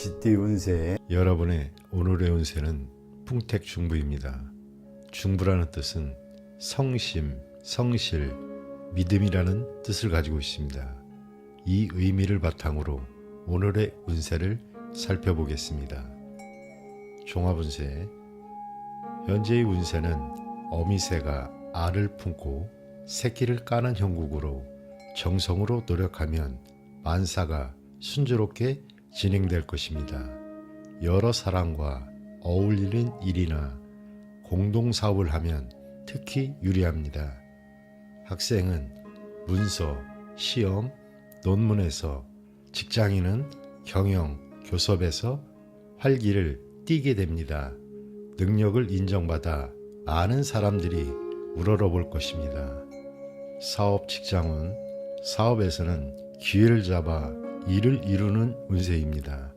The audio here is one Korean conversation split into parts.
쥐띠 운세. 여러분의 오늘의 운세는 풍택중부입니다. 중부라는 뜻은 성심, 성실, 믿음이라는 뜻을 가지고 있습니다. 이 의미를 바탕으로 오늘의 운세를 살펴보겠습니다. 종합운세. 현재의 운세는 어미새가 알을 품고 새끼를 까는 형국으로 정성으로 노력하면 만사가 순조롭게 진행될 것입니다. 여러 사람과 어울리는 일이나 공동사업을 하면 특히 유리합니다. 학생은 문서, 시험, 논문에서, 직장인은 경영, 교섭에서 활기를 띠게 됩니다. 능력을 인정받아 많은 사람들이 우러러볼 것입니다. 사업, 직장운. 사업에서는 기회를 잡아 일을 이루는 운세입니다.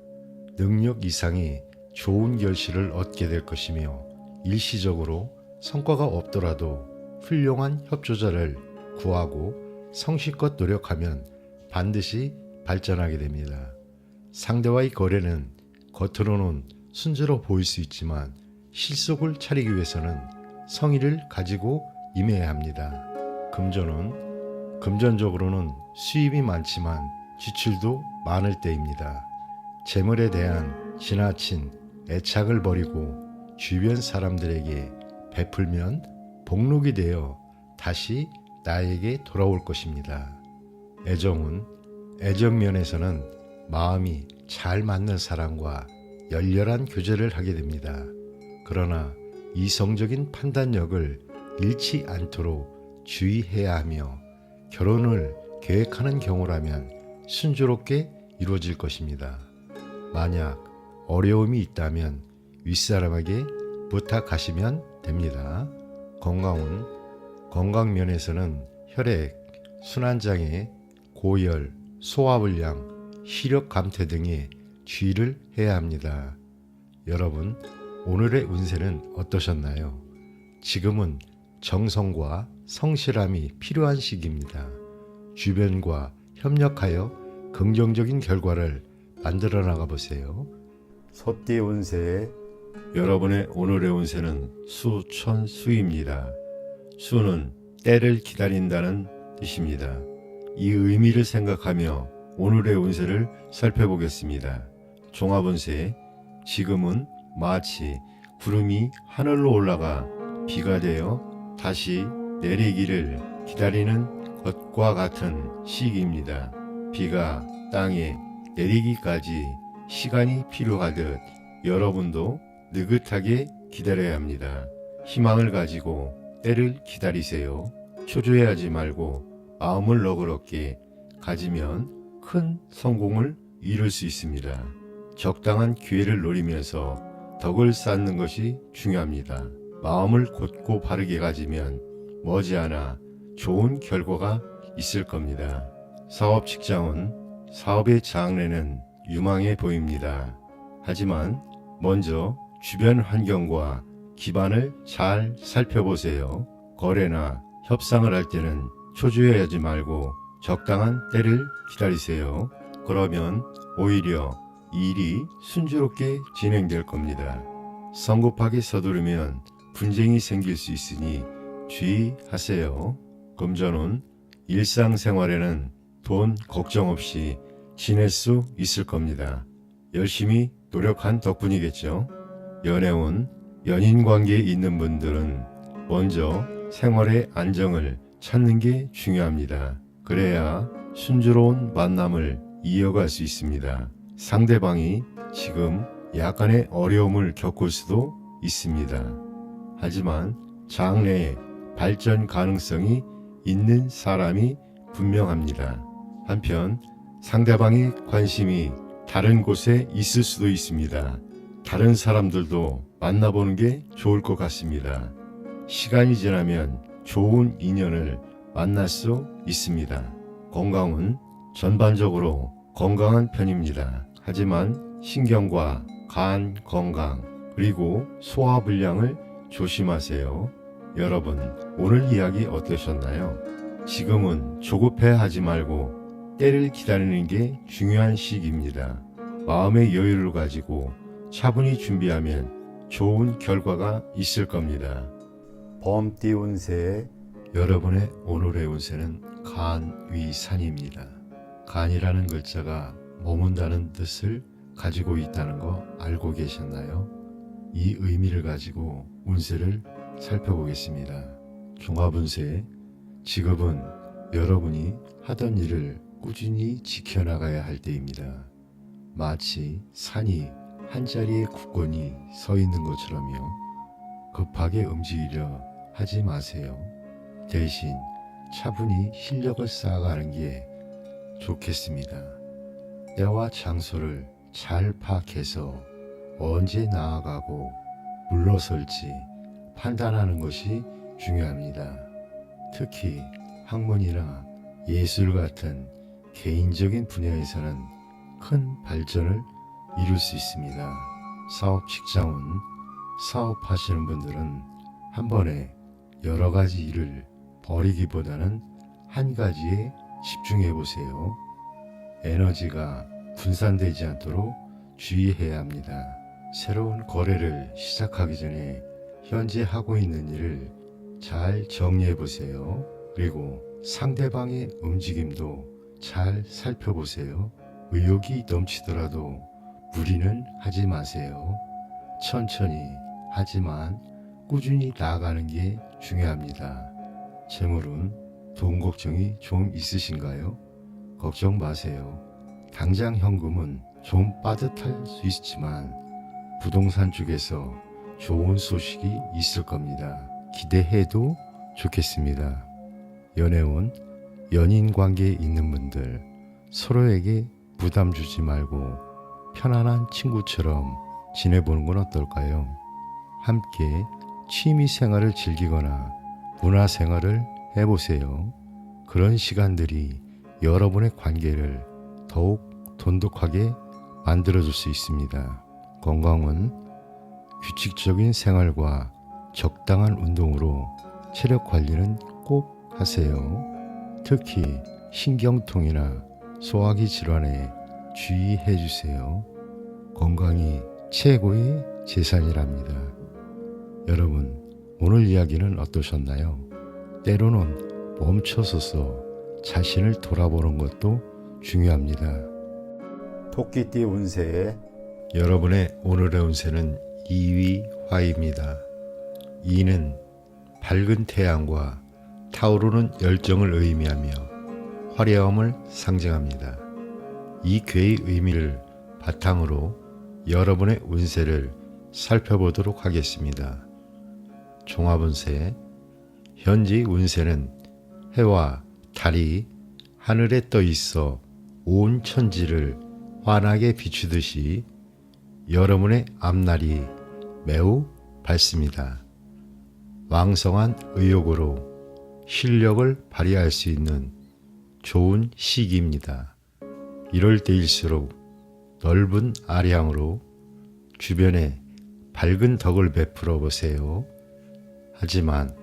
능력 이상의 좋은 결실을 얻게 될 것이며 일시적으로 성과가 없더라도 훌륭한 협조자를 구하고 성실껏 노력하면 반드시 발전하게 됩니다. 상대와의 거래는 겉으로는 순조로워 보일 수 있지만 실속을 차리기 위해서는 성의를 가지고 임해야 합니다. 금전은 금전적으로는 수입이 많지만 지출도 많을 때입니다. 재물에 대한 지나친 애착을 버리고 주변 사람들에게 베풀면 복록이 되어 다시 나에게 돌아올 것입니다. 애정은 애정면에서는 마음이 잘 맞는 사람과 열렬한 교제를 하게 됩니다. 그러나 이성적인 판단력을 잃지 않도록 주의해야 하며 결혼을 계획하는 경우라면 순조롭게 이루어질 것입니다. 만약 어려움이 있다면 윗사람에게 부탁하시면 됩니다. 건강은 건강면에서는 혈액, 순환장애, 고열, 소화불량, 시력 감퇴 등에 주의를 해야 합니다. 여러분, 오늘의 운세는 어떠셨나요? 지금은 정성과 성실함이 필요한 시기입니다. 주변과 협력하여 긍정적인 결과를 만들어 나가 보세요. 소띠 운세. 여러분의 오늘의 운세는 수천수입니다. 수는 때를 기다린다는 뜻입니다. 이 의미를 생각하며 오늘의 운세를 살펴보겠습니다. 종합운세. 지금은 마치 구름이 하늘로 올라가 비가 되어 다시 내리기를 기다리는 것과 같은 시기입니다. 비가 땅에 내리기까지 시간이 필요하듯 여러분도 느긋하게 기다려야 합니다. 희망을 가지고 때를 기다리세요. 초조해하지 말고 마음을 너그럽게 가지면 큰 성공을 이룰 수 있습니다. 적당한 기회를 노리면서 덕을 쌓는 것이 중요합니다. 마음을 곧고 바르게 가지면 머지않아 좋은 결과가 있을 겁니다. 사업, 직장은 사업의 장래는 유망해 보입니다. 하지만 먼저 주변 환경과 기반을 잘 살펴보세요. 거래나 협상을 할 때는 초조해하지 말고 적당한 때를 기다리세요. 그러면 오히려 일이 순조롭게 진행될 겁니다. 성급하게 서두르면 분쟁이 생길 수 있으니 주의하세요. 금전은 일상생활에는 돈 걱정 없이 지낼 수 있을 겁니다. 열심히 노력한 덕분이겠죠. 연애운. 연인 관계에 있는 분들은 먼저 생활의 안정을 찾는 게 중요합니다. 그래야 순조로운 만남을 이어갈 수 있습니다. 상대방이 지금 약간의 어려움을 겪을 수도 있습니다. 하지만 장래에 발전 가능성이 있는 사람이 분명합니다. 한편 상대방의 관심이 다른 곳에 있을 수도 있습니다. 다른 사람들도 만나보는 게 좋을 것 같습니다. 시간이 지나면 좋은 인연을 만날 수 있습니다. 건강은 전반적으로 건강한 편입니다. 하지만 신경과 간 건강 그리고 소화불량을 조심하세요. 여러분, 오늘 이야기 어떠셨나요? 지금은 조급해 하지 말고 때를 기다리는 게 중요한 시기입니다. 마음의 여유를 가지고 차분히 준비하면 좋은 결과가 있을 겁니다. 범띠 운세 여러분의 오늘의 운세는 간위산입니다. 간이라는 글자가 머문다는 뜻을 가지고 있다는 거 알고 계셨나요? 이 의미를 가지고 운세를 살펴보겠습니다. 종합운세, 지금은 여러분이 하던 일을 꾸준히 지켜나가야 할 때입니다. 마치 산이 한자리에 굳건히 서 있는 것처럼요. 급하게 움직이려 하지 마세요. 대신 차분히 실력을 쌓아가는 게 좋겠습니다. 때와 장소를 잘 파악해서 언제 나아가고 물러설지 판단하는 것이 중요합니다. 특히 학문이나 예술 같은 개인적인 분야에서는 큰 발전을 이룰 수 있습니다. 사업 직장은 사업하시는 분들은 한 번에 여러 가지 일을 벌이기보다는 한 가지에 집중해 보세요. 에너지가 분산되지 않도록 주의해야 합니다. 새로운 거래를 시작하기 전에 현재 하고 있는 일을 잘 정리해 보세요. 그리고 상대방의 움직임도 잘 살펴보세요. 의욕이 넘치더라도 무리는 하지 마세요. 천천히 하지만 꾸준히 나아가는 게 중요합니다. 재물은 돈 걱정이 좀 있으신가요? 걱정 마세요. 당장 현금은 좀 빠듯할 수 있지만 부동산 쪽에서 좋은 소식이 있을 겁니다. 기대해도 좋겠습니다. 연애운, 연인 관계에 있는 분들 서로에게 부담 주지 말고 편안한 친구처럼 지내보는 건 어떨까요? 함께 취미 생활을 즐기거나 문화 생활을 해보세요. 그런 시간들이 여러분의 관계를 더욱 돈독하게 만들어줄 수 있습니다. 건강은 규칙적인 생활과 적당한 운동으로 체력 관리는 꼭 하세요. 특히 신경통이나 소화기 질환에 주의해 주세요. 건강이 최고의 재산이랍니다. 여러분, 오늘 이야기는 어떠셨나요? 때로는 멈춰서서 자신을 돌아보는 것도 중요합니다. 토끼띠 운세 여러분의 오늘의 운세는 2위 화입니다. 2는 밝은 태양과 타오르는 열정을 의미하며 화려함을 상징합니다. 이 괴의 의미를 바탕으로 여러분의 운세를 살펴보도록 하겠습니다. 종합운세, 현재 운세는 해와 달이 하늘에 떠 있어 온 천지를 환하게 비추듯이 여러분의 앞날이 매우 밝습니다. 왕성한 의욕으로 실력을 발휘할 수 있는 좋은 시기입니다. 이럴 때일수록 넓은 아량으로 주변에 밝은 덕을 베풀어 보세요. 하지만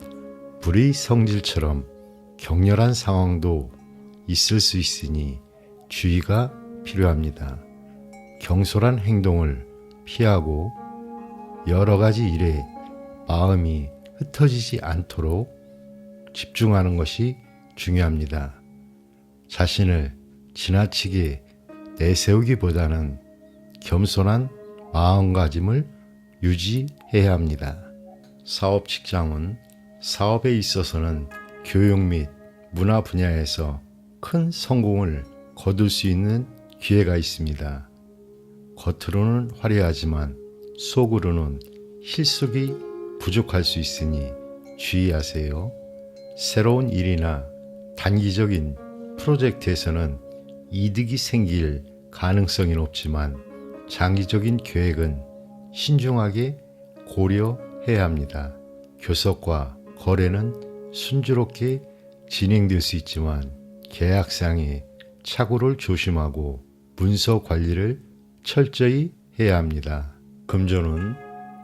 불의 성질처럼 격렬한 상황도 있을 수 있으니 주의가 필요합니다. 경솔한 행동을 피하고 여러 가지 일에 마음이 흩어지지 않도록 집중하는 것이 중요합니다. 자신을 지나치게 내세우기보다는 겸손한 마음가짐을 유지해야 합니다. 사업 직장은 사업에 있어서는 교육 및 문화 분야에서 큰 성공을 거둘 수 있는 기회가 있습니다. 겉으로는 화려하지만 속으로는 실속이 부족할 수 있으니 주의하세요. 새로운 일이나 단기적인 프로젝트에서는 이득이 생길 가능성이 높지만 장기적인 계획은 신중하게 고려해야 합니다. 교섭과 거래는 순조롭게 진행될 수 있지만 계약상의 착오를 조심하고 문서 관리를 철저히 해야 합니다. 금전은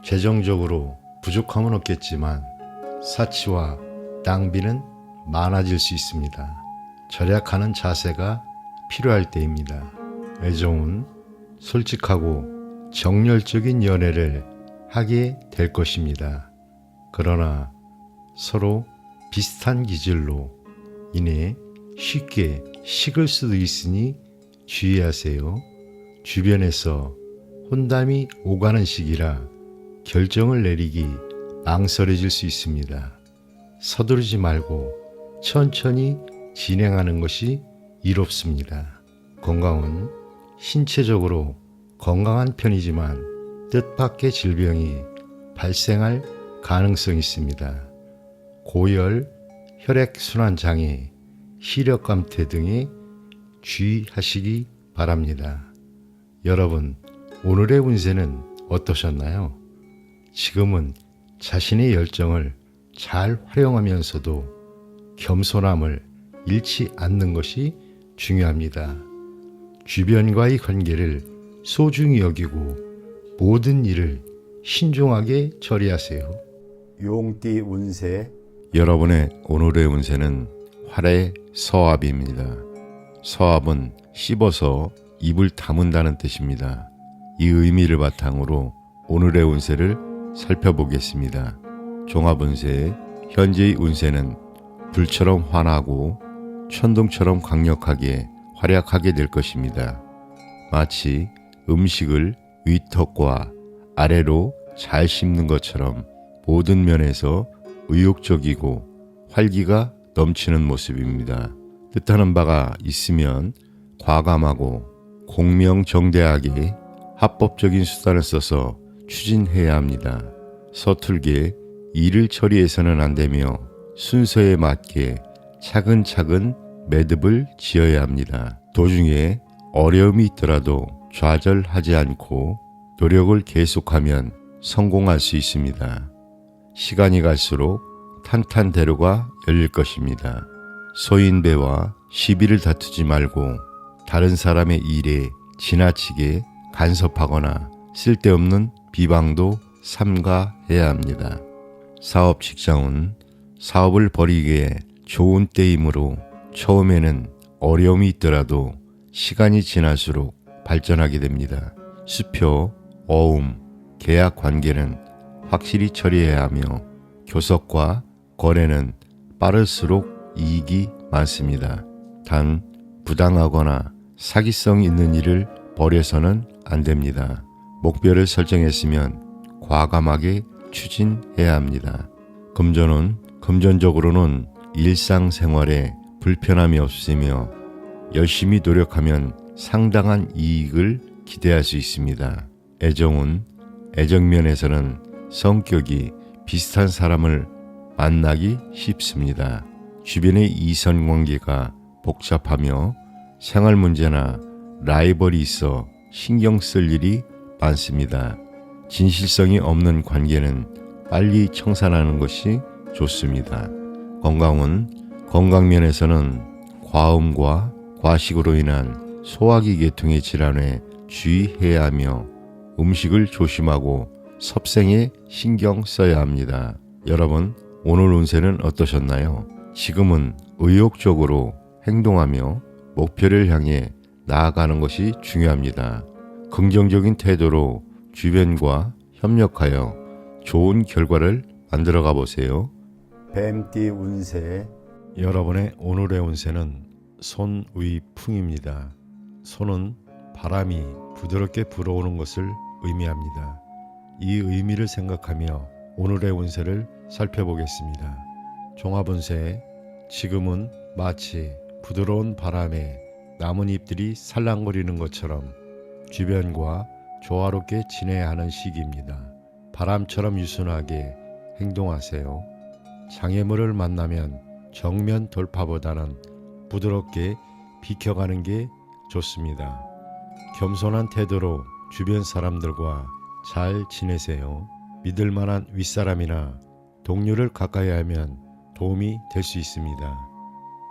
재정적으로 부족함은 없겠지만 사치와 낭비는 많아질 수 있습니다. 절약하는 자세가 필요할 때입니다. 애정은 솔직하고 정열적인 연애를 하게 될 것입니다. 그러나 서로 비슷한 기질로 인해 쉽게 식을 수도 있으니 주의하세요. 주변에서 혼담이 오가는 시기라 결정을 내리기 망설여질 수 있습니다. 서두르지 말고 천천히 진행하는 것이 이롭습니다. 건강은 신체적으로 건강한 편이지만 뜻밖의 질병이 발생할 가능성이 있습니다. 고열, 혈액순환 장애, 시력감퇴 등에 주의하시기 바랍니다. 여러분, 오늘의 운세는 어떠셨나요? 지금은 자신의 열정을 잘 활용하면서도 겸손함을 잃지 않는 것이 중요합니다. 주변과의 관계를 소중히 여기고 모든 일을 신중하게 처리하세요. 용띠 운세. 여러분의 오늘의 운세는 활의 서합입니다. 서합은 씹어서 입을 다문다는 뜻입니다. 이 의미를 바탕으로 오늘의 운세를 살펴보겠습니다. 종합운세. 현재의 운세는 불처럼 환하고 천둥처럼 강력하게 활약하게 될 것입니다. 마치 음식을 위턱과 아래로 잘 씹는 것처럼 모든 면에서 의욕적이고 활기가 넘치는 모습입니다. 뜻하는 바가 있으면 과감하고 공명정대하게 합법적인 수단을 써서 추진해야 합니다. 서툴게 일을 처리해서는 안 되며 순서에 맞게 차근차근 매듭을 지어야 합니다. 도중에 어려움이 있더라도 좌절하지 않고 노력을 계속하면 성공할 수 있습니다. 시간이 갈수록 탄탄대로가 열릴 것입니다. 소인배와 시비를 다투지 말고 다른 사람의 일에 지나치게 간섭하거나 쓸데없는 비방도 삼가해야 합니다. 사업 직장은 사업을 벌이기에 좋은 때이므로 처음에는 어려움이 있더라도 시간이 지날수록 발전하게 됩니다. 수표, 어음, 계약 관계는 확실히 처리해야 하며 교섭과 거래는 빠를수록 이익이 많습니다. 단 부당하거나 사기성 있는 일을 벌여서는 안 됩니다. 목표를 설정했으면 과감하게 추진해야 합니다. 금전은 금전적으로는 일상생활에 불편함이 없으며 열심히 노력하면 상당한 이익을 기대할 수 있습니다. 애정은 애정면에서는 성격이 비슷한 사람을 만나기 쉽습니다. 주변의 이성관계가 복잡하며 생활 문제나 라이벌이 있어 신경 쓸 일이 많습니다. 진실성이 없는 관계는 빨리 청산하는 것이 좋습니다. 건강은 건강면에서는 과음과 과식으로 인한 소화기 계통의 질환에 주의해야 하며 음식을 조심하고 섭생에 신경 써야 합니다. 여러분, 오늘 운세는 어떠셨나요? 지금은 의욕적으로 행동하며 목표를 향해 나아가는 것이 중요합니다. 긍정적인 태도로 주변과 협력하여 좋은 결과를 만들어가 보세요. 뱀띠 운세. 여러분의 오늘의 운세는 손위풍입니다. 손은 바람이 부드럽게 불어오는 것을 의미합니다. 이 의미를 생각하며 오늘의 운세를 살펴보겠습니다. 종합운세. 지금은 마치 부드러운 바람에 나뭇잎들이 살랑거리는 것처럼 주변과 조화롭게 지내야 하는 시기입니다. 바람처럼 유순하게 행동하세요. 장애물을 만나면 정면 돌파보다는 부드럽게 비켜가는 게 좋습니다. 겸손한 태도로 주변 사람들과 잘 지내세요. 믿을 만한 윗사람이나 동료를 가까이 하면 도움이 될 수 있습니다.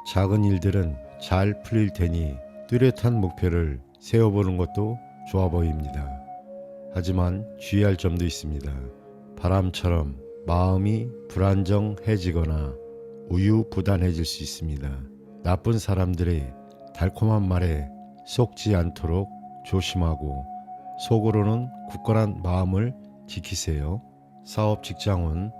작은 일들은 잘 풀릴 테니 뚜렷한 목표를 세워보는 것도 좋아 보입니다. 하지만 주의할 점도 있습니다. 바람처럼 마음이 불안정해지거나 우유부단해질 수 있습니다. 나쁜 사람들의 달콤한 말에 속지 않도록 조심하고 속으로는 굳건한 마음을 지키세요. 사업 직장은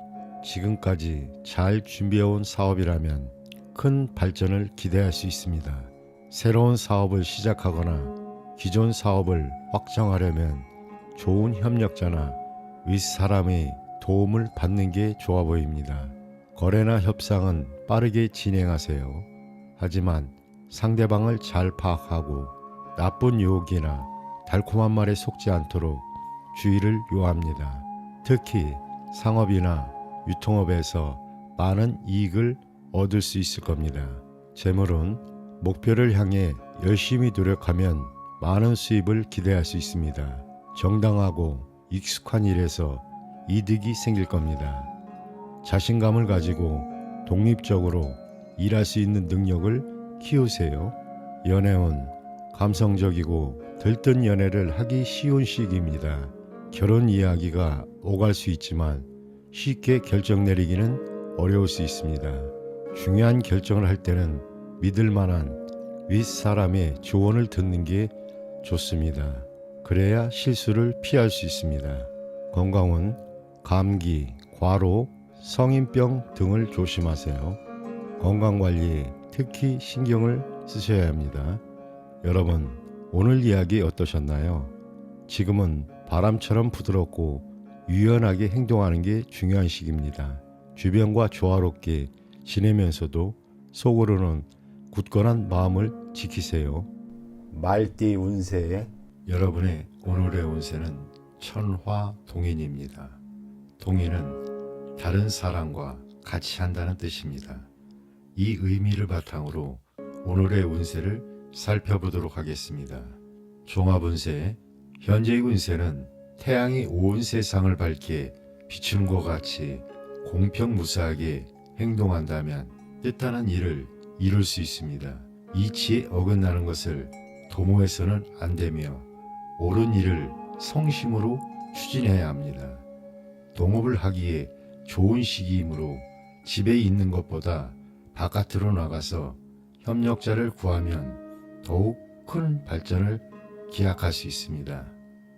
지금까지 잘 준비해온 사업이라면 큰 발전을 기대할 수 있습니다. 새로운 사업을 시작하거나 기존 사업을 확장하려면 좋은 협력자나 윗사람의 도움을 받는 게 좋아 보입니다. 거래나 협상은 빠르게 진행하세요. 하지만 상대방을 잘 파악하고 나쁜 유혹이나 달콤한 말에 속지 않도록 주의를 요합니다. 특히 상업이나 유통업에서 많은 이익을 얻을 수 있을 겁니다. 재물은 목표를 향해 열심히 노력하면 많은 수입을 기대할 수 있습니다. 정당하고 익숙한 일에서 이득이 생길 겁니다. 자신감을 가지고 독립적으로 일할 수 있는 능력을 키우세요. 연애운 감성적이고 들뜬 연애를 하기 쉬운 시기입니다. 결혼 이야기가 오갈 수 있지만 쉽게 결정 내리기는 어려울 수 있습니다. 중요한 결정을 할 때는 믿을 만한 윗사람의 조언을 듣는 게 좋습니다. 그래야 실수를 피할 수 있습니다. 건강은 감기, 과로, 성인병 등을 조심하세요. 건강관리에 특히 신경을 쓰셔야 합니다. 여러분, 오늘 이야기 어떠셨나요? 지금은 바람처럼 부드럽고 유연하게 행동하는 게 중요한 시기입니다. 주변과 조화롭게 지내면서도 속으로는 굳건한 마음을 지키세요. 말띠 운세, 여러분의 오늘의 운세는 천화동인입니다. 동인은 다른 사람과 같이 한다는 뜻입니다. 이 의미를 바탕으로 오늘의 운세를 살펴보도록 하겠습니다. 종합운세, 현재의 운세는 태양이 온 세상을 밝게 비추는 것 같이 공평무사하게 행동한다면 뜻하는 일을 이룰 수 있습니다. 이치에 어긋나는 것을 도모해서는 안 되며 옳은 일을 성심으로 추진해야 합니다. 동업을 하기에 좋은 시기이므로 집에 있는 것보다 바깥으로 나가서 협력자를 구하면 더욱 큰 발전을 기약할 수 있습니다.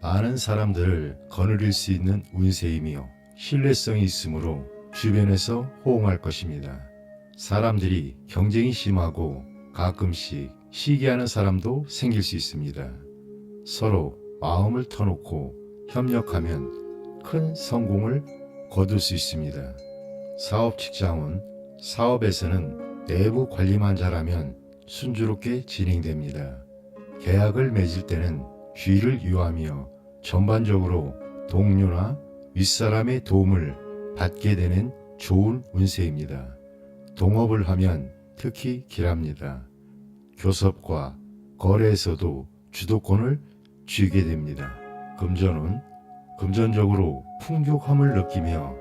많은 사람들을 거느릴 수 있는 운세이며 신뢰성이 있으므로 주변에서 호응할 것입니다. 사람들이 경쟁이 심하고 가끔씩 시기하는 사람도 생길 수 있습니다. 서로 마음을 터놓고 협력하면 큰 성공을 거둘 수 있습니다. 사업 직장은 사업에서는 내부 관리만 잘하면 순조롭게 진행됩니다. 계약을 맺을 때는 주의를 유하며 전반적으로 동료나 윗사람의 도움을 받게 되는 좋은 운세입니다. 동업을 하면 특히 길합니다. 교섭과 거래에서도 주도권을 쥐게 됩니다. 금전은 금전적으로 풍족함을 느끼며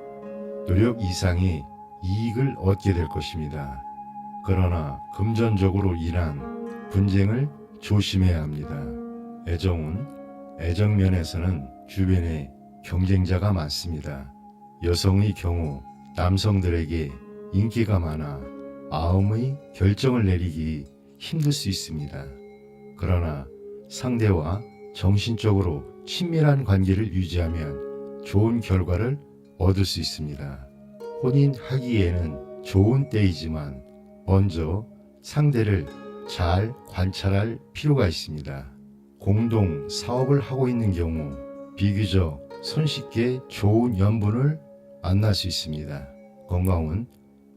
노력 이상의 이익을 얻게 될 것입니다. 그러나 금전적으로 인한 분쟁을 조심해야 합니다. 애정은 애정면에서는 주변에 경쟁자가 많습니다. 여성의 경우 남성들에게 인기가 많아 마음의 결정을 내리기 힘들 수 있습니다. 그러나 상대와 정신적으로 친밀한 관계를 유지하면 좋은 결과를 얻을 수 있습니다. 혼인하기에는 좋은 때이지만 먼저 상대를 잘 관찰할 필요가 있습니다. 공동 사업을 하고 있는 경우 비교적 손쉽게 좋은 연분을 만날 수 있습니다. 건강은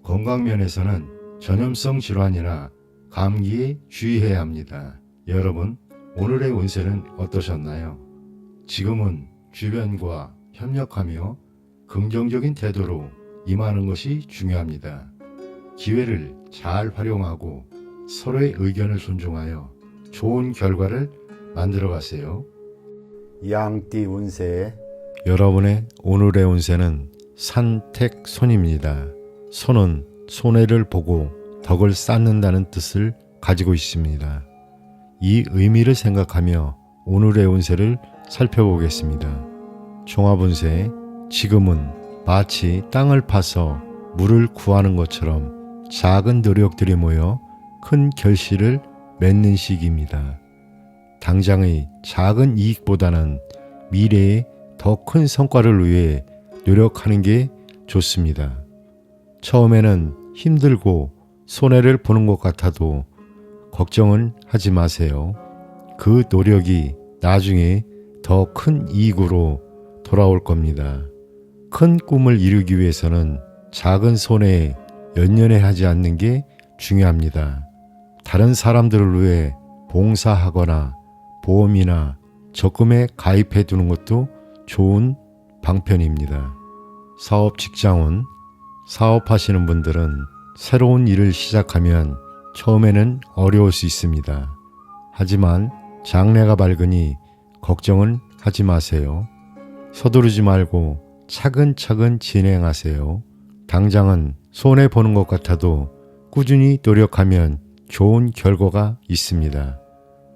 건강면에서는 전염성 질환이나 감기에 주의해야 합니다. 여러분, 오늘의 운세는 어떠셨나요? 지금은 주변과 협력하며 긍정적인 태도로 임하는 것이 중요합니다. 기회를 잘 활용하고 서로의 의견을 존중하여 좋은 결과를 만들어 가세요. 양띠 운세, 여러분의 오늘의 운세는 산택손입니다. 손은 손해를 보고 덕을 쌓는다는 뜻을 가지고 있습니다. 이 의미를 생각하며 오늘의 운세를 살펴보겠습니다. 종합운세, 지금은 마치 땅을 파서 물을 구하는 것처럼 작은 노력들이 모여 큰 결실을 맺는 시기입니다. 당장의 작은 이익보다는 미래에 더 큰 성과를 위해 노력하는 게 좋습니다. 처음에는 힘들고 손해를 보는 것 같아도 걱정은 하지 마세요. 그 노력이 나중에 더 큰 이익으로 돌아올 겁니다. 큰 꿈을 이루기 위해서는 작은 손해에 연연해하지 않는 게 중요합니다. 다른 사람들을 위해 봉사하거나 보험이나 적금에 가입해 두는 것도 좋은 방편입니다. 사업 직장운, 사업하시는 분들은 새로운 일을 시작하면 처음에는 어려울 수 있습니다. 하지만 장래가 밝으니 걱정은 하지 마세요. 서두르지 말고 차근차근 진행하세요. 당장은 손해보는 것 같아도 꾸준히 노력하면 좋은 결과가 있습니다.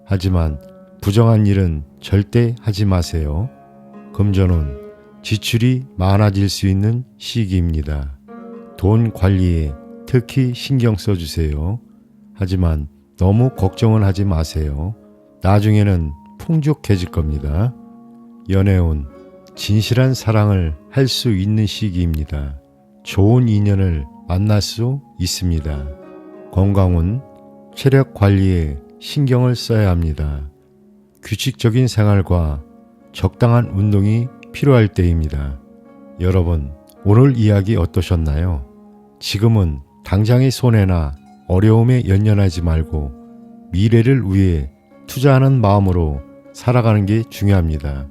하지만 부정한 일은 절대 하지 마세요. 금전운, 지출이 많아질 수 있는 시기입니다. 돈 관리에 특히 신경 써주세요. 하지만 너무 걱정은 하지 마세요. 나중에는 풍족해질 겁니다. 연애운, 진실한 사랑을 할 수 있는 시기입니다. 좋은 인연을 만날 수 있습니다. 건강운, 체력 관리에 신경을 써야 합니다. 규칙적인 생활과 적당한 운동이 필요할 때입니다. 여러분, 오늘 이야기 어떠셨나요? 지금은 당장의 손해나 어려움에 연연하지 말고 미래를 위해 투자하는 마음으로 살아가는 게 중요합니다.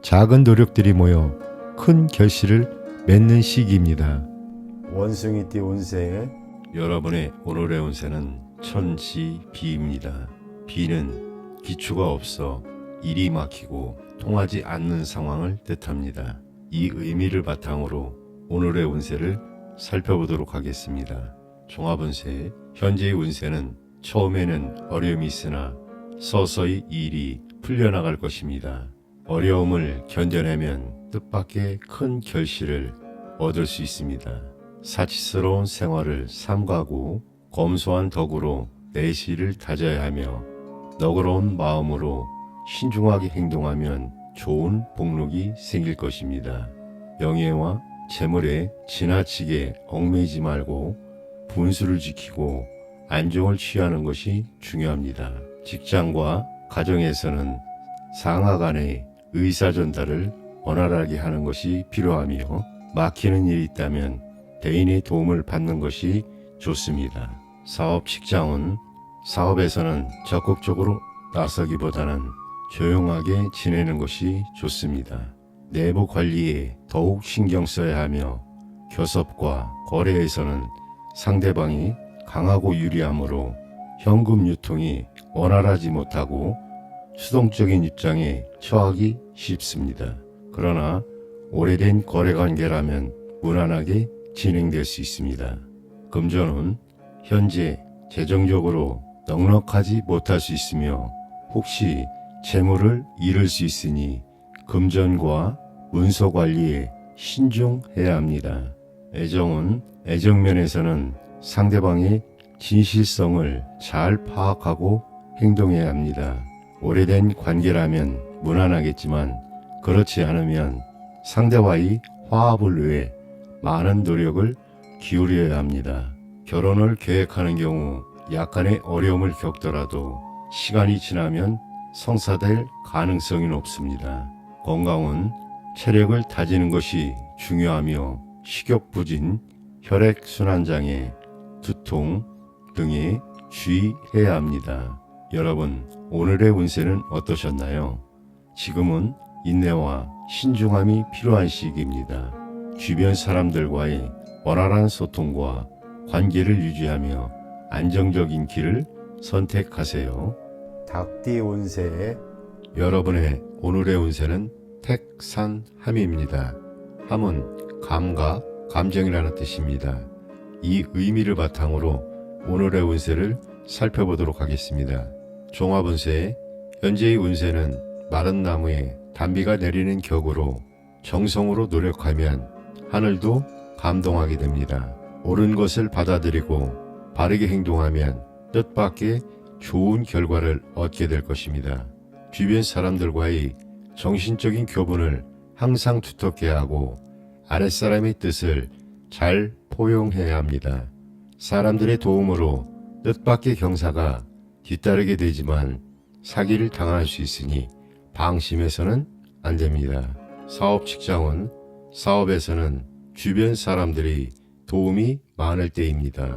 작은 노력들이 모여 큰 결실을 맺는 시기입니다. 원숭이띠 운세 여러분의 오늘의 운세는 천지비입니다. 비는 기초가 없어 일이 막히고 통하지 않는 상황을 뜻합니다. 이 의미를 바탕으로 오늘의 운세를 살펴보도록 하겠습니다. 종합운세, 현재의 운세는 처음에는 어려움이 있으나 서서히 일이 풀려나갈 것입니다. 어려움을 견뎌내면 뜻밖의 큰 결실을 얻을 수 있습니다. 사치스러운 생활을 삼가고 검소한 덕으로 내실을 다져야 하며 너그러운 마음으로 신중하게 행동하면 좋은 복록이 생길 것입니다. 명예와 재물에 지나치게 얽매이지 말고 분수를 지키고 안정을 취하는 것이 중요합니다. 직장과 가정에서는 상하 간의 의사 전달을 원활하게 하는 것이 필요하며 막히는 일이 있다면 대인의 도움을 받는 것이 좋습니다. 사업 직장은 사업에서는 적극적으로 나서기보다는 조용하게 지내는 것이 좋습니다. 내부 관리에 더욱 신경 써야 하며 교섭과 거래에서는 상대방이 강하고 유리하므로 현금 유통이 원활하지 못하고 수동적인 입장에 처하기 쉽습니다. 그러나 오래된 거래관계라면 무난하게 진행될 수 있습니다. 금전은 현재 재정적으로 넉넉하지 못할 수 있으며 혹시 재물을 잃을 수 있으니 금전과 문서 관리에 신중해야 합니다. 애정은 애정면에서는 상대방의 진실성을 잘 파악하고 행동해야 합니다. 오래된 관계라면 무난하겠지만 그렇지 않으면 상대와의 화합을 위해 많은 노력을 기울여야 합니다. 결혼을 계획하는 경우 약간의 어려움을 겪더라도 시간이 지나면 성사될 가능성이 높습니다. 건강은 체력을 다지는 것이 중요하며 식욕부진, 혈액순환장애, 두통 등에 주의해야 합니다. 여러분, 오늘의 운세는 어떠셨나요? 지금은 인내와 신중함이 필요한 시기입니다. 주변 사람들과의 원활한 소통과 관계를 유지하며 안정적인 길을 선택하세요. 닭띠 운세 여러분의 오늘의 운세는 택산함입니다. 함은 감각, 감정이라는 뜻입니다. 이 의미를 바탕으로 오늘의 운세를 살펴보도록 하겠습니다. 종합운세, 현재의 운세는 마른 나무에 단비가 내리는 격으로 정성으로 노력하면 하늘도 감동하게 됩니다. 옳은 것을 받아들이고 바르게 행동하면 뜻밖의 좋은 결과를 얻게 될 것입니다. 주변 사람들과의 정신적인 교분을 항상 두텁게 하고 아랫사람의 뜻을 잘 포용해야 합니다. 사람들의 도움으로 뜻밖의 경사가 뒤따르게 되지만 사기를 당할 수 있으니 방심해서는 안 됩니다. 사업 직장은 사업에서는 주변 사람들이 도움이 많을 때입니다.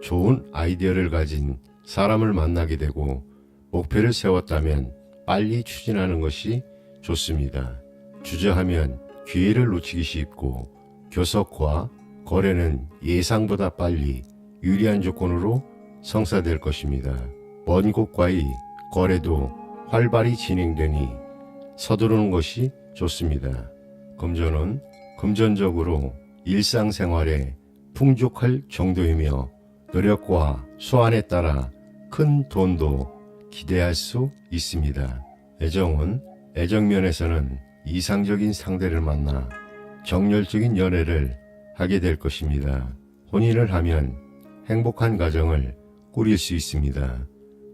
좋은 아이디어를 가진 사람을 만나게 되고 목표를 세웠다면 빨리 추진하는 것이 좋습니다. 주저하면 기회를 놓치기 쉽고 교섭과 거래는 예상보다 빨리 유리한 조건으로 성사될 것입니다. 먼 곳과의 거래도 활발히 진행되니 서두르는 것이 좋습니다. 금전은 금전적으로 일상생활에 풍족할 정도이며 노력과 수완에 따라 큰 돈도 기대할 수 있습니다. 애정은 애정면에서는 이상적인 상대를 만나 정열적인 연애를 하게 될 것입니다. 혼인을 하면 행복한 가정을 꾸릴 수 있습니다.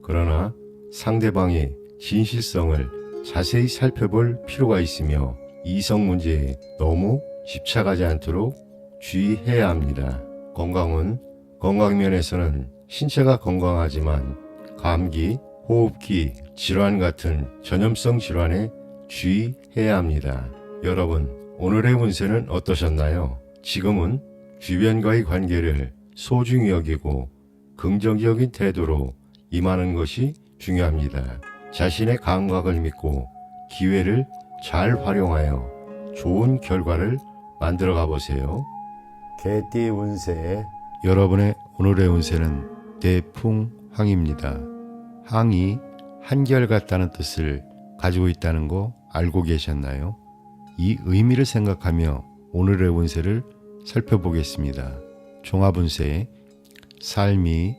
그러나 상대방의 진실성을 자세히 살펴볼 필요가 있으며 이성 문제에 너무 집착하지 않도록 주의해야 합니다. 건강은 건강면에서는 신체가 건강하지만 감기, 호흡기 질환 같은 전염성 질환에 주의해야 합니다. 여러분, 오늘의 운세는 어떠셨나요? 지금은 주변과의 관계를 소중히 여기고 긍정적인 태도로 임하는 것이 중요합니다. 자신의 감각을 믿고 기회를 잘 활용하여 좋은 결과를 만들어 가보세요. 개띠 운세 여러분의 오늘의 운세는 대풍황입니다. 항이 한결같다는 뜻을 가지고 있다는 거 알고 계셨나요? 이 의미를 생각하며 오늘의 운세를 살펴보겠습니다. 종합운세, 삶이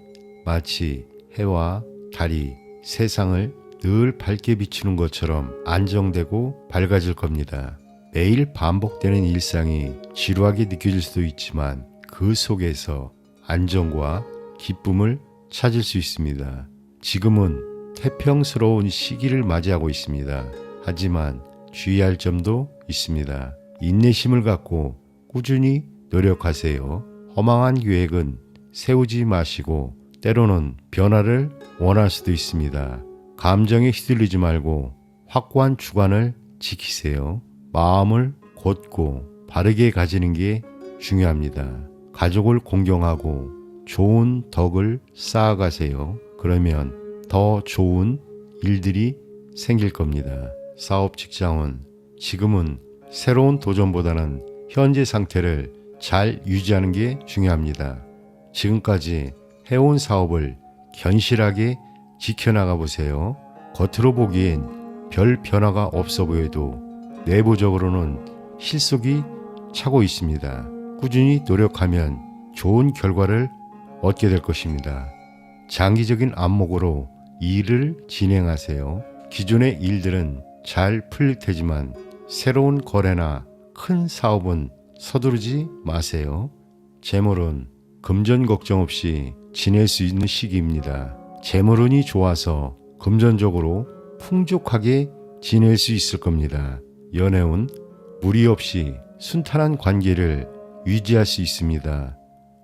마치 해와 달이 세상을 늘 밝게 비추는 것처럼 안정되고 밝아질 겁니다. 매일 반복되는 일상이 지루하게 느껴질 수도 있지만 그 속에서 안정과 기쁨을 찾을 수 있습니다. 지금은 태평스러운 시기를 맞이하고 있습니다. 하지만 주의할 점도 있습니다. 인내심을 갖고 꾸준히 노력하세요. 허망한 계획은 세우지 마시고 때로는 변화를 원할 수도 있습니다. 감정에 휘둘리지 말고 확고한 주관을 지키세요. 마음을 곧고 바르게 가지는 게 중요합니다. 가족을 공경하고 좋은 덕을 쌓아가세요. 그러면 더 좋은 일들이 생길 겁니다. 사업 직장은 지금은 새로운 도전보다는 현재 상태를 잘 유지하는 게 중요합니다. 지금까지 해온 사업을 견실하게 지켜나가 보세요. 겉으로 보기엔 별 변화가 없어 보여도 내부적으로는 실속이 차고 있습니다. 꾸준히 노력하면 좋은 결과를 얻게 될 것입니다. 장기적인 안목으로 일을 진행하세요. 기존의 일들은 잘 풀릴 테지만 새로운 거래나 큰 사업은 서두르지 마세요. 재물은 금전 걱정 없이 지낼 수 있는 시기입니다. 재물운이 좋아서 금전적으로 풍족하게 지낼 수 있을 겁니다. 연애운 무리 없이 순탄한 관계를 유지할 수 있습니다.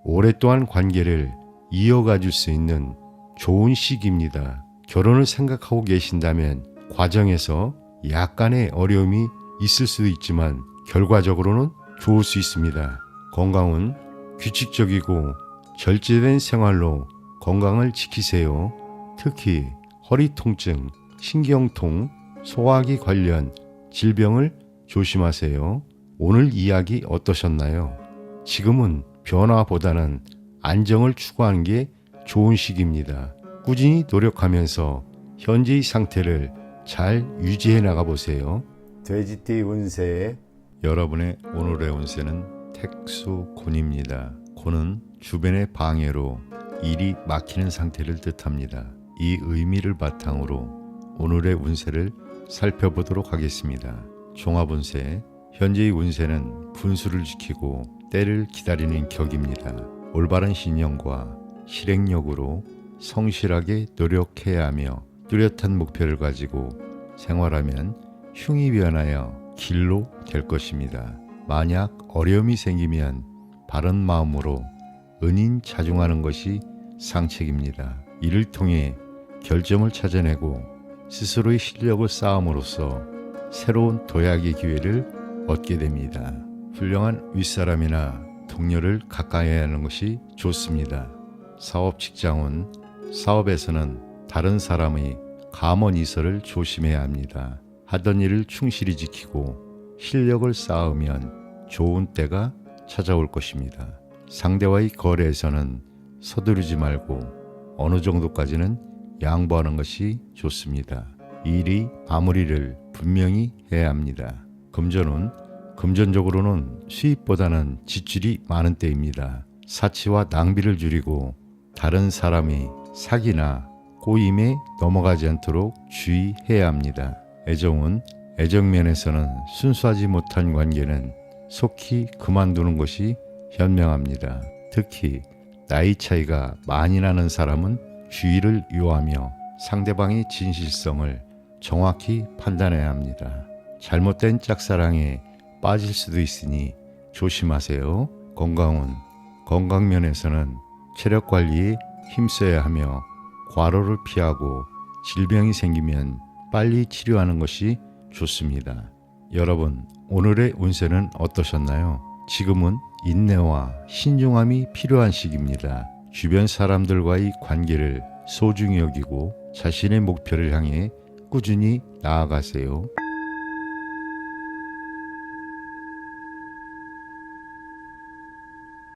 오랫동안 관계를 이어가줄 수 있는 좋은 시기입니다. 결혼을 생각하고 계신다면 과정에서 약간의 어려움이 있을 수도 있지만 결과적으로는 좋을 수 있습니다. 건강은 규칙적이고 절제된 생활로 건강을 지키세요. 특히 허리 통증, 신경통, 소화기 관련 질병을 조심하세요. 오늘 이야기 어떠셨나요? 지금은 변화보다는 안정을 추구하는 게 좋은 시기입니다. 꾸준히 노력하면서 현재의 상태를 잘 유지해 나가보세요. 돼지띠 운세 여러분의 오늘의 운세는 택수곤입니다. 곤은 주변의 방해로 일이 막히는 상태를 뜻합니다. 이 의미를 바탕으로 오늘의 운세를 살펴보도록 하겠습니다. 종합운세, 현재의 운세는 분수를 지키고 때를 기다리는 격입니다. 올바른 신념과 실행력으로 성실하게 노력해야 하며 뚜렷한 목표를 가지고 생활하면 흉이 변하여 길로 될 것입니다. 만약 어려움이 생기면 바른 마음으로 은인자중하는 것이 상책입니다. 이를 통해 결점을 찾아내고 스스로의 실력을 쌓음으로써 새로운 도약의 기회를 얻게 됩니다. 훌륭한 윗사람이나 동료를 가까이 하는 것이 좋습니다. 사업 직장은 사업에서는 다른 사람의 감언이설을 조심해야 합니다. 하던 일을 충실히 지키고 실력을 쌓으면 좋은 때가 찾아올 것입니다. 상대와의 거래에서는 서두르지 말고 어느 정도까지는 양보하는 것이 좋습니다. 일이 마무리를 분명히 해야 합니다. 금전은 금전적으로는 수입보다는 지출이 많은 때입니다. 사치와 낭비를 줄이고 다른 사람의 사기나 꼬임에 넘어가지 않도록 주의해야 합니다. 애정은 애정면에서는 순수하지 못한 관계는 속히 그만두는 것이 현명합니다. 특히 나이 차이가 많이 나는 사람은 주의를 요하며 상대방의 진실성을 정확히 판단해야 합니다. 잘못된 짝사랑에 빠질 수도 있으니 조심하세요. 건강은 건강면에서는 체력 관리에 힘써야 하며 과로를 피하고 질병이 생기면 빨리 치료하는 것이 좋습니다. 여러분, 오늘의 운세는 어떠셨나요? 지금은 인내와 신중함이 필요한 시기입니다. 주변 사람들과의 관계를 소중히 여기고 자신의 목표를 향해 꾸준히 나아가세요.